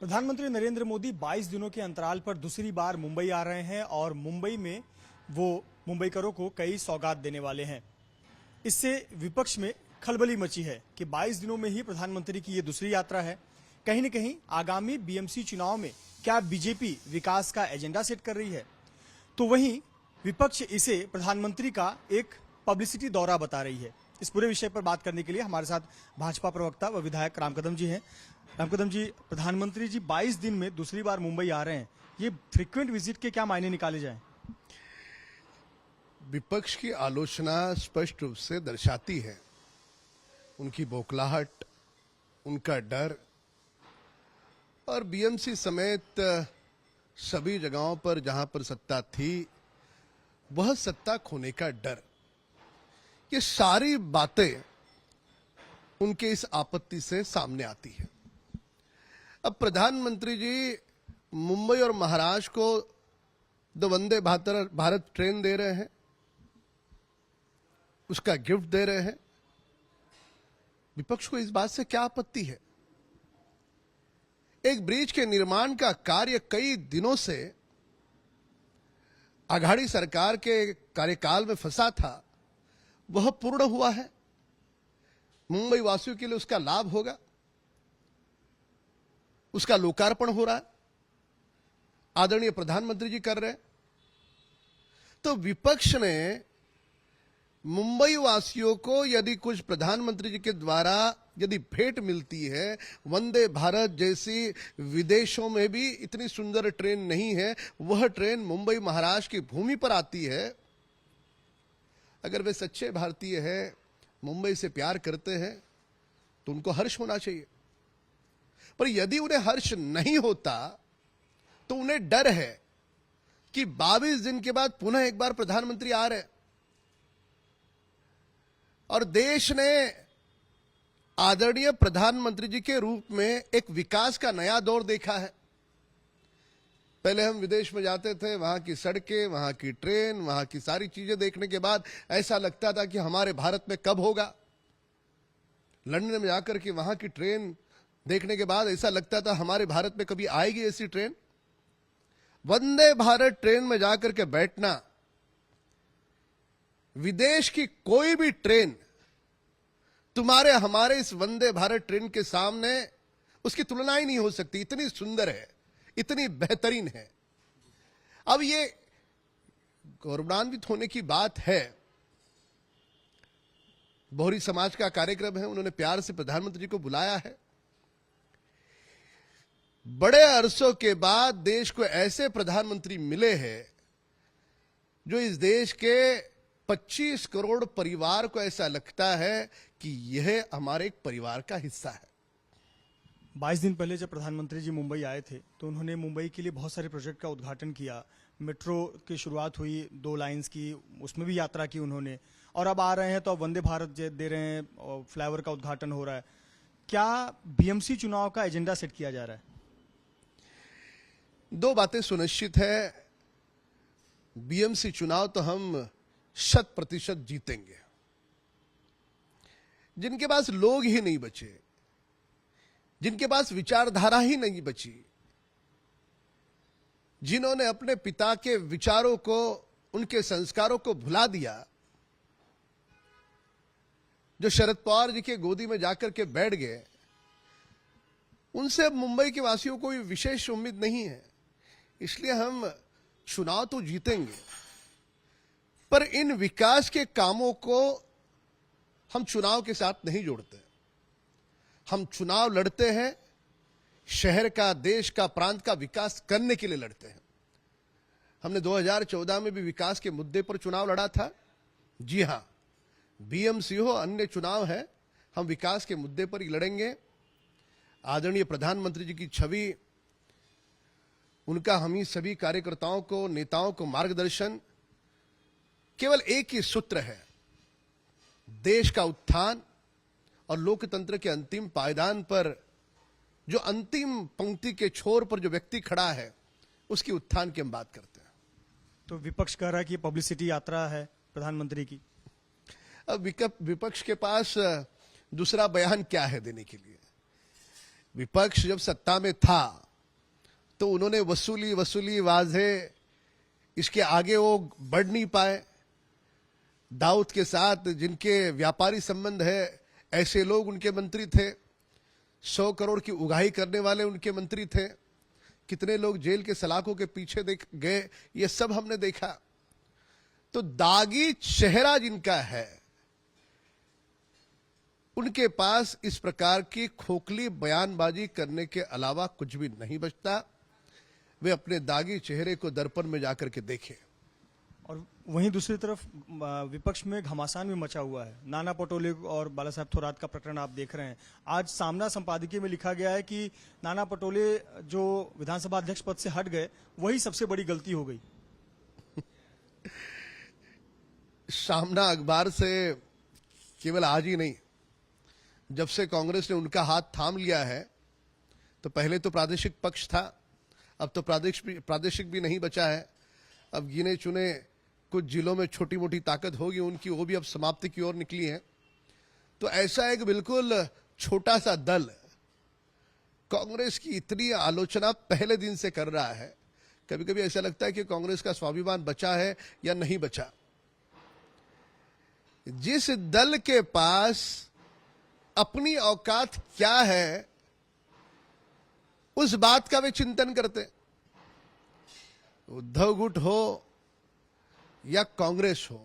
प्रधानमंत्री नरेंद्र मोदी 22 दिनों के अंतराल पर दूसरी बार मुंबई आ रहे हैं और मुंबई में वो मुंबईकरों को कई सौगात देने वाले हैं। इससे विपक्ष में खलबली मची है कि 22 दिनों में ही प्रधानमंत्री की ये दूसरी यात्रा है। कहीं न कहीं आगामी बीएमसी चुनाव में क्या बीजेपी विकास का एजेंडा सेट कर रही है, तो वहीं विपक्ष इसे प्रधानमंत्री का एक पब्लिसिटी दौरा बता रही है। इस पूरे विषय पर बात करने के लिए हमारे साथ भाजपा प्रवक्ता व विधायक राम कदम जी हैं। राम कदम जी, प्रधानमंत्री जी 22 दिन में दूसरी बार मुंबई आ रहे हैं, ये फ्रीक्वेंट विजिट के क्या मायने निकाले जाएं? विपक्ष की आलोचना स्पष्ट रूप से दर्शाती है उनकी बौखलाहट, उनका डर और बीएमसी समेत सभी जगहों पर जहां पर सत्ता थी वह सत्ता खोने का डर। ये सारी बातें उनके इस आपत्ति से सामने आती है। अब प्रधानमंत्री जी मुंबई और महाराष्ट्र को दो वंदे भारत ट्रेन दे रहे हैं, उसका गिफ्ट दे रहे हैं। विपक्ष को इस बात से क्या आपत्ति है? एक ब्रिज के निर्माण का कार्य कई दिनों से आघाड़ी सरकार के कार्यकाल में फंसा था, वह पूर्ण हुआ है। मुंबई वासियों के लिए उसका लाभ होगा, उसका लोकार्पण हो रहा है, आदरणीय प्रधानमंत्री जी कर रहे हैं। तो विपक्ष ने मुंबई वासियों को यदि कुछ प्रधानमंत्री जी के द्वारा यदि भेंट मिलती है, वंदे भारत जैसी विदेशों में भी इतनी सुंदर ट्रेन नहीं है, वह ट्रेन मुंबई महाराष्ट्र की भूमि पर आती है। अगर वे सच्चे भारतीय हैं, मुंबई से प्यार करते हैं, तो उनको हर्ष होना चाहिए। पर यदि उन्हें हर्ष नहीं होता तो उन्हें डर है कि 22 दिन के बाद पुनः एक बार प्रधानमंत्री आ रहे और देश ने आदरणीय प्रधानमंत्री जी के रूप में एक विकास का नया दौर देखा है। पहले हम विदेश में जाते थे, वहां की सड़कें, वहां की ट्रेन, वहां की सारी चीजें देखने के बाद ऐसा लगता था कि हमारे भारत में कब होगा। लंदन में जाकर के वहां की ट्रेन देखने के बाद ऐसा लगता था हमारे भारत में कभी आएगी ऐसी ट्रेन। वंदे भारत ट्रेन में जाकर के बैठना, विदेश की कोई भी ट्रेन तुम्हारे हमारे इस वंदे भारत ट्रेन के सामने उसकी तुलना ही नहीं हो सकती। इतनी सुंदर है, इतनी बेहतरीन है। अब ये गौरवान्वित होने की बात है। बोहरी समाज का कार्यक्रम है, उन्होंने प्यार से प्रधानमंत्री जी को बुलाया है। बड़े अरसों के बाद देश को ऐसे प्रधानमंत्री मिले हैं जो इस देश के 25 करोड़ परिवार को ऐसा लगता है कि यह हमारे एक परिवार का हिस्सा है। 22 दिन पहले जब प्रधानमंत्री जी मुंबई आए थे तो उन्होंने मुंबई के लिए बहुत सारे प्रोजेक्ट का उद्घाटन किया। मेट्रो की शुरुआत हुई 2 लाइंस की, उसमें भी यात्रा की उन्होंने, और अब आ रहे हैं तो अब वंदे भारत दे रहे हैं और फ्लाईओवर का उद्घाटन हो रहा है। क्या बीएमसी चुनाव का एजेंडा सेट किया जा रहा है? 2 बातें सुनिश्चित है। बीएमसी चुनाव तो हम 100% जीतेंगे। जिनके पास लोग ही नहीं बचे, जिनके पास विचारधारा ही नहीं बची, जिन्होंने अपने पिता के विचारों को, उनके संस्कारों को भुला दिया, जो शरद पवार जी के गोदी में जाकर के बैठ गए, उनसे अब मुंबई के वासियों को विशेष उम्मीद नहीं है। इसलिए हम चुनाव तो जीतेंगे, पर इन विकास के कामों को हम चुनाव के साथ नहीं जोड़ते। हम चुनाव लड़ते हैं शहर का, देश का, प्रांत का विकास करने के लिए लड़ते हैं। हमने 2014 में भी विकास के मुद्दे पर चुनाव लड़ा था। जी हां, बीएमसी हो, अन्य चुनाव है, हम विकास के मुद्दे पर ही लड़ेंगे। आदरणीय प्रधानमंत्री जी की छवि, उनका हम ही सभी कार्यकर्ताओं को, नेताओं को मार्गदर्शन केवल एक ही सूत्र है, देश का उत्थान और लोकतंत्र के अंतिम पायदान पर जो अंतिम पंक्ति के छोर पर जो व्यक्ति खड़ा है, उसकी उत्थान की हम बात करते हैं। तो विपक्ष कह रहा है कि पब्लिसिटी यात्रा है प्रधानमंत्री की। अब विपक्ष के पास दूसरा बयान क्या है देने के लिए? विपक्ष जब सत्ता में था तो उन्होंने वसूली वसूली वाजे, इसके आगे वो बढ़ नहीं पाए। दाऊद के साथ जिनके व्यापारी संबंध है, ऐसे लोग उनके मंत्री थे। 100 करोड़ की उगाही करने वाले उनके मंत्री थे। कितने लोग जेल के सलाखों के पीछे गए, ये सब हमने देखा। तो दागी चेहरा जिनका है, उनके पास इस प्रकार की खोखली बयानबाजी करने के अलावा कुछ भी नहीं बचता। वे अपने दागी चेहरे को दर्पण में जाकर के देखें। और वहीं दूसरी तरफ विपक्ष में घमासान भी मचा हुआ है। नाना पटोले और बाला साहब थोराट का प्रकरण आप देख रहे हैं। आज सामना संपादकीय में लिखा गया है कि नाना पटोले जो विधानसभा अध्यक्ष पद से हट गए, वही सबसे बड़ी गलती हो गई। सामना अखबार से केवल आज ही नहीं, जब से कांग्रेस ने उनका हाथ थाम लिया है, तो पहले तो प्रादेशिक पक्ष था, अब तो प्रादेशिक भी नहीं बचा है। अब गिने चुने कुछ जिलों में छोटी मोटी ताकत होगी उनकी, वो भी अब समाप्ति की ओर निकली है। तो ऐसा एक बिल्कुल छोटा सा दल कांग्रेस की इतनी आलोचना पहले दिन से कर रहा है। कभी कभी ऐसा लगता है कि कांग्रेस का स्वाभिमान बचा है या नहीं बचा। जिस दल के पास अपनी औकात क्या है, उस बात का वे चिंतन करते। उद्धव गुट हो या कांग्रेस हो,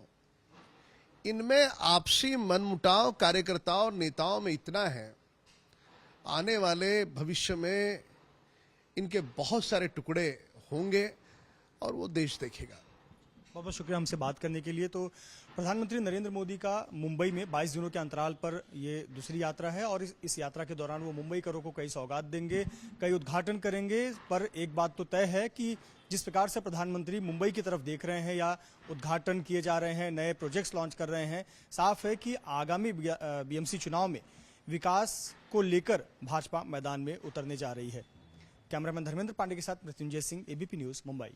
इनमें आपसी मनमुटाव कार्यकर्ताओं और नेताओं में इतना है, आने वाले भविष्य में इनके बहुत सारे टुकड़े होंगे और वो देश देखेगा। बहुत बहुत शुक्रिया हमसे बात करने के लिए। तो प्रधानमंत्री नरेंद्र मोदी का मुंबई में 22 दिनों के अंतराल पर ये दूसरी यात्रा है और इस यात्रा के दौरान वो मुंबई करों को कई सौगात देंगे, कई उद्घाटन करेंगे। पर एक बात तो तय है कि जिस प्रकार से प्रधानमंत्री मुंबई की तरफ देख रहे हैं या उद्घाटन किए जा रहे हैं, नए प्रोजेक्ट्स लॉन्च कर रहे हैं, साफ है कि आगामी बीएमसी चुनाव में विकास को लेकर भाजपा मैदान में उतरने जा रही है। कैमरामैन धर्मेंद्र पांडे के साथ मृत्युंजय सिंह, एबीपी न्यूज, मुंबई।